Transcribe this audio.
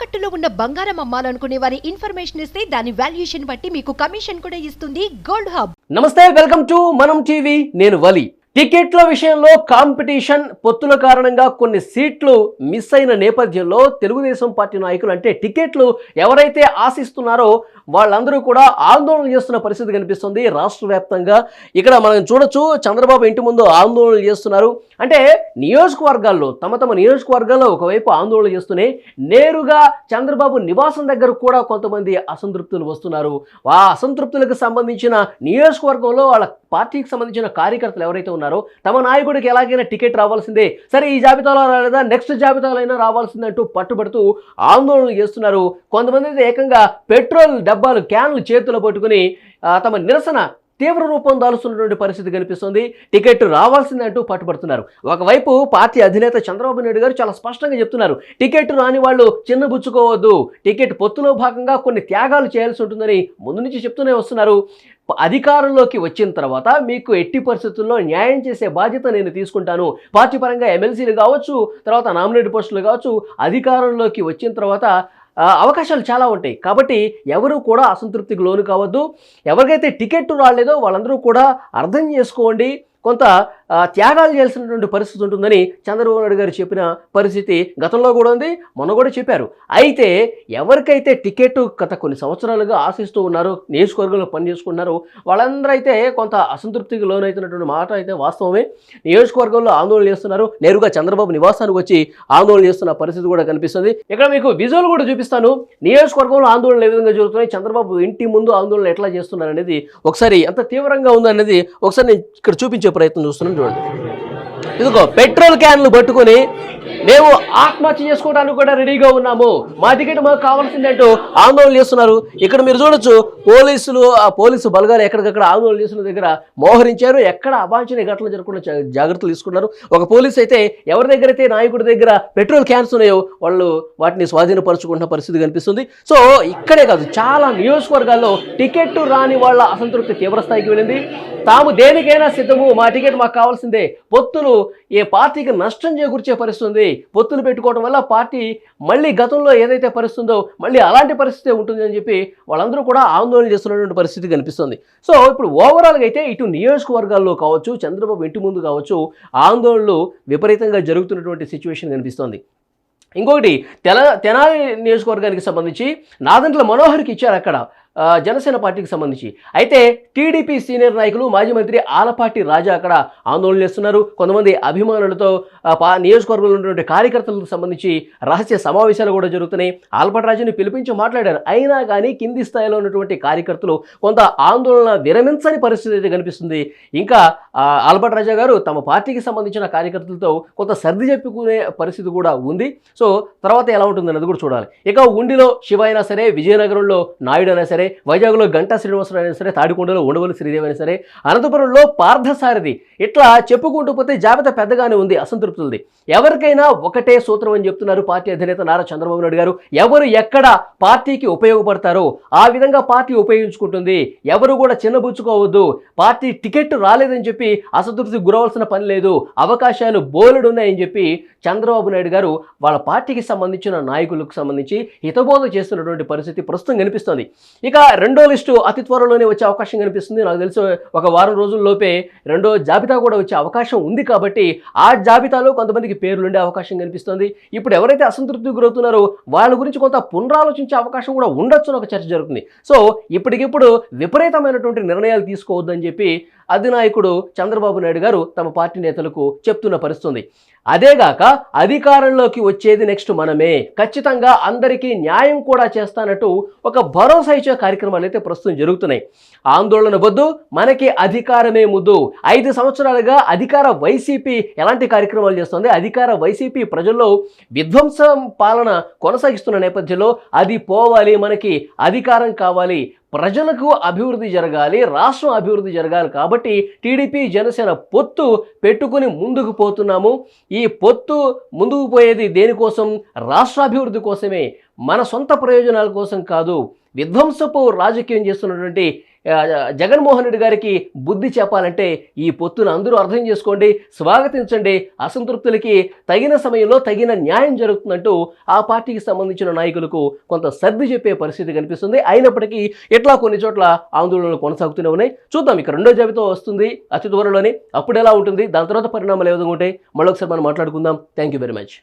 తాకట్టులో ఉన్న బంగారం అమ్మాలనుకునే వారి ఇన్ఫర్మేషన్ ఇస్తే దాని వాల్యుయేషన్ బట్టి మీకు కమిషన్ కూడా ఇస్తుంది గోల్డ్ హబ్. నమస్తే, వెల్కమ్ టు మనం టీవీ. నేను వలి. టికెట్ల విషయంలో కాంపిటీషన్ పొత్తుల కారణంగా కొన్ని సీట్లు మిస్ అయిన నేపథ్యంలో తెలుగుదేశం పార్టీ నాయకులు, అంటే టికెట్లు ఎవరైతే ఆశిస్తున్నారో వాళ్ళందరూ కూడా ఆందోళన చేస్తున్న పరిస్థితి కనిపిస్తుంది రాష్ట్ర వ్యాప్తంగా. ఇక్కడ మనం చూడొచ్చు, చంద్రబాబు ఇంటి ముందు ఆందోళనలు చేస్తున్నారు. అంటే నియోజకవర్గాల్లో తమ నియోజకవర్గాల్లో ఒకవైపు ఆందోళన చేస్తూనే నేరుగా చంద్రబాబు నివాసం దగ్గర కూడా కొంతమంది అసంతృప్తులు వస్తున్నారు. ఆ అసంతృప్తులకు సంబంధించిన నియోజకవర్గంలో వాళ్ళ పార్టీకి సంబంధించిన కార్యకర్తలు ఎవరైతే ఉన్నారో తమ నాయకుడికి ఎలాగైనా టికెట్ రావాల్సిందే, సరే ఈ జాబితాలో రాలేదా నెక్స్ట్ జాబితాలో అయినా రావాల్సిందంటూ పట్టుబడుతూ ఆందోళన చేస్తున్నారు. కొంతమంది అయితే ఏకంగా పెట్రోల్ డబ్బాలు, క్యాన్లు చేతుల్లో పట్టుకుని తమ నిరసన తీవ్ర రూపం దాలుస్తున్నటువంటి పరిస్థితి కనిపిస్తుంది. టికెట్ రావాల్సిందంటూ పట్టుబడుతున్నారు. ఒకవైపు పార్టీ అధినేత చంద్రబాబు నాయుడు గారు చాలా స్పష్టంగా చెప్తున్నారు, టికెట్ రాని వాళ్ళు చిన్నబుచ్చుకోవద్దు, టికెట్ పొత్తులో భాగంగా కొన్ని త్యాగాలు చేయాల్సి ఉంటుందని ముందు నుంచి చెప్తూనే వస్తున్నారు. అధికారంలోకి వచ్చిన తర్వాత మీకు ఎట్టి పరిస్థితుల్లో న్యాయం చేసే బాధ్యత నేను తీసుకుంటాను. పార్టీ పరంగా ఎమ్మెల్సీలు కావచ్చు, తర్వాత నామినేటెడ్ పోస్టులు కావచ్చు, అధికారంలోకి వచ్చిన తర్వాత అవకాశాలు చాలా ఉంటాయి. కాబట్టి ఎవరు కూడా అసంతృప్తికి లోను కావద్దు. ఎవరికైతే టికెట్ రాలేదో వాళ్ళందరూ కూడా అర్థం చేసుకోండి, కొంత త్యాగాలు చేయాల్సినటువంటి పరిస్థితి ఉంటుందని చంద్రబాబు నాయుడు గారు చెప్పిన పరిస్థితి గతంలో కూడా ఉంది, మొన్న కూడా చెప్పారు. అయితే ఎవరికైతే టికెట్ గత కొన్ని సంవత్సరాలుగా ఆశిస్తూ ఉన్నారో, నియోజకవర్గంలో పనిచేసుకున్నారో వాళ్ళందరూ అయితే కొంత అసంతృప్తికి లోనవుతున్నటువంటి మాట అయితే వాస్తవమే. నియోజకవర్గంలో ఆందోళన చేస్తున్నారు. నేరుగా చంద్రబాబు నివాసానికి వచ్చి ఆందోళన చేస్తున్న పరిస్థితి కూడా కనిపిస్తుంది. ఇక్కడ మీకు విజువల్ కూడా చూపిస్తాను. నియోజకవర్గంలో ఆందోళనలు ఏ విధంగా జరుగుతున్నాయి, చంద్రబాబు ఇంటి ముందు ఆందోళన ఎట్లా చేస్తున్నారు అనేది ఒకసారి ఎంత తీవ్రంగా ఉందనేది ఒకసారి నేను ఇక్కడ చూపించే ప్రయత్నం చూస్తున్నాను. చూడండి, ఇదిగో పెట్రోల్ క్యాన్లు పట్టుకొని మేము ఆత్మహత్య చేసుకోవడానికి కూడా రెడీగా ఉన్నాము, మా టికెట్ మాకు కావాల్సిందంటూ ఆందోళన చేస్తున్నారు. ఇక్కడ మీరు చూడొచ్చు, పోలీసు బలగాలు ఎక్కడికక్కడ ఆందోళన చేస్తున్న దగ్గర మోహరించారు. ఎక్కడ అవాంఛనీయ ఘటనలు జరగకుండా జాగ్రత్తలు తీసుకున్నారు. ఒక పోలీసు అయితే ఎవరి దగ్గర అయితే నాయకుడి దగ్గర పెట్రోల్ క్యాన్స్ ఉన్నాయో వాళ్ళు వాటిని స్వాధీనపరుచుకుంటున్న పరిస్థితి కనిపిస్తుంది. సో ఇక్కడే కాదు, చాలా నియోజకవర్గాల్లో టికెట్ రాని వాళ్ళ అసంతృప్తి తీవ్రస్థాయికి వెళ్ళింది. తాము దేనికైనా సిద్ధము, మా టికెట్ మాకు కావాల్సిందే. పొత్తులు ఏ పార్టీకి నష్టం చేకూర్చే పరిస్థితి, పొత్తులు పెట్టుకోవడం వల్ల పార్టీ మళ్ళీ గతంలో ఏదైతే పరిస్థితి ఉందో మళ్ళీ అలాంటి పరిస్థితి ఉంటుంది అని చెప్పి వాళ్ళందరూ కూడా ఆందోళన చేస్తున్నటువంటి పరిస్థితి కనిపిస్తుంది. సో ఇప్పుడు ఓవరాల్గా అయితే ఇటు నియోజకవర్గాల్లో కావచ్చు, చంద్రబాబు ఇంటి ముందు కావచ్చు, ఆందోళనలు విపరీతంగా జరుగుతున్నటువంటి సిచ్యువేషన్ కనిపిస్తోంది. ఇంకొకటి, తెనాలి నియోజకవర్గానికి సంబంధించి నాదెండ్ల మనోహర్కి ఇచ్చారు అక్కడ జనసేన పార్టీకి సంబంధించి. అయితే టీడీపీ సీనియర్ నాయకులు, మాజీ మంత్రి ఆలపాటి రాజా అక్కడ ఆందోళన చేస్తున్నారు. కొంతమంది అభిమానులతో నియోజకవర్గంలో ఉన్నటువంటి కార్యకర్తలకు సంబంధించి రహస్య సమావేశాలు కూడా జరుగుతున్నాయి. ఆలపాటి రాజాని పిలిపించి మాట్లాడారు. అయినా కానీ కింది స్థాయిలో ఉన్నటువంటి కార్యకర్తలు కొంత ఆందోళన విరమించని పరిస్థితి అయితే కనిపిస్తుంది. ఇంకా ఆలపాటి రాజా గారు తమ పార్టీకి సంబంధించిన కార్యకర్తలతో కొంత సర్ది చెప్పుకునే పరిస్థితి కూడా ఉంది. సో తర్వాత ఎలా ఉంటుంది అన్నది కూడా చూడాలి. ఇక ఉండిలో శివ అయినా సరే, విజయనగరంలో నాయుడు అయినా సరే, వైజాగ్లో గంటా శ్రీనివాసరావు అయినా సరే, తాడికొండలో ఉండవల్లి శ్రీదేవి అయినా సరే, అనంతపురంలో పార్థసారథి, ఇట్లా చెప్పుకుంటూ పోతే జాబితా పెద్దగానే ఉంది అసంతృప్తులది. ఎవరికైనా ఒకటే సూత్రం అని చెప్తున్నారు పార్టీ అధినేత నారా చంద్రబాబు నాయుడు గారు. ఎవరు ఎక్కడ పార్టీకి ఉపయోగపడతారో ఆ విధంగా పార్టీ ఉపయోగించుకుంటుంది. ఎవరు కూడా చిన్నబుచ్చుకోవద్దు. పార్టీ టికెట్ రాలేదని చెప్పి అసంతృప్తికి గురవలసిన పని లేదు, అవకాశాలు బోలెడు ఉన్నాయని చెప్పి చంద్రబాబు నాయుడు గారు వాళ్ళ పార్టీకి సంబంధించిన నాయకులకు సంబంధించి హితబోధ చేస్తున్నటువంటి పరిస్థితి ప్రస్తుతం కనిపిస్తోంది. ఇక రెండో లిస్టు అతి త్వరలోనే వచ్చే అవకాశం కనిపిస్తుంది. నాకు తెలిసి ఒక వారం రోజుల్లోపే రెండో జాబితా కూడా వచ్చే అవకాశం ఉంది. కాబట్టి ఆ జాబితాలో కొంతమందికి పేర్లు ఉండే అవకాశం కనిపిస్తుంది. ఇప్పుడు ఎవరైతే అసంతృప్తికి గురవుతున్నారో వాళ్ళ గురించి కొంత పునరాలోచించే అవకాశం కూడా ఉండొచ్చు అని ఒక చర్చ జరుగుతుంది. సో ఇప్పటికిప్పుడు విపరీతమైనటువంటి నిర్ణయాలు తీసుకోవద్దని చెప్పి అధినాయకుడు చంద్రబాబు నాయుడు గారు తమ పార్టీ నేతలకు చెప్తున్న పరిస్థితి. అదేగాక అధికారంలోకి వచ్చేది నెక్స్ట్ మనమే, ఖచ్చితంగా అందరికీ న్యాయం కూడా చేస్తానట్టు ఒక భరోసా ఇచ్చే కార్యక్రమాలు అయితే ప్రస్తుతం జరుగుతున్నాయి. ఆందోళన వద్దు, మనకి అధికారమే ముద్దు. 5 సంవత్సరాలుగా అధికార వైసీపీ ఎలాంటి కార్యక్రమాలు చేస్తుంది, అధికార వైసీపీ ప్రజల్లో విధ్వంసం పాలన కొనసాగిస్తున్న నేపథ్యంలో అది పోవాలి, మనకి అధికారం కావాలి, ప్రజలకు అభివృద్ధి జరగాలి, రాష్ట్రం అభివృద్ధి జరగాలి. కాబట్టి టీడీపీ జనసేన పొత్తు పెట్టుకుని ముందుకు పోతున్నాము. ఈ పొత్తు ముందుకు పోయేది దేనికోసం? రాష్ట్రాభివృద్ధి కోసమే, మన సొంత ప్రయోజనాల కోసం కాదు. విధ్వంసపు రాజకీయం చేస్తున్నటువంటి జగన్మోహన్ రెడ్డి గారికి బుద్ధి చెప్పాలంటే ఈ పొత్తును అందరూ అర్థం చేసుకోండి, స్వాగతించండి. అసంతృప్తులకి తగిన సమయంలో తగిన న్యాయం జరుగుతుందంటూ ఆ పార్టీకి సంబంధించిన నాయకులకు కొంత సర్ది చెప్పే పరిస్థితి కనిపిస్తుంది. అయినప్పటికీ ఇట్లా కొన్ని చోట్ల ఆందోళనలు కొనసాగుతూనే ఉన్నాయి. చూద్దాం, ఇక రెండో జాబితా వస్తుంది అతి త్వరలోనే. అప్పుడు ఎలా ఉంటుంది, దాని తర్వాత పరిణామాలు ఏ విధంగా ఉంటాయి, మళ్ళొకసారి మనం మాట్లాడుకుందాం. Thank you very much.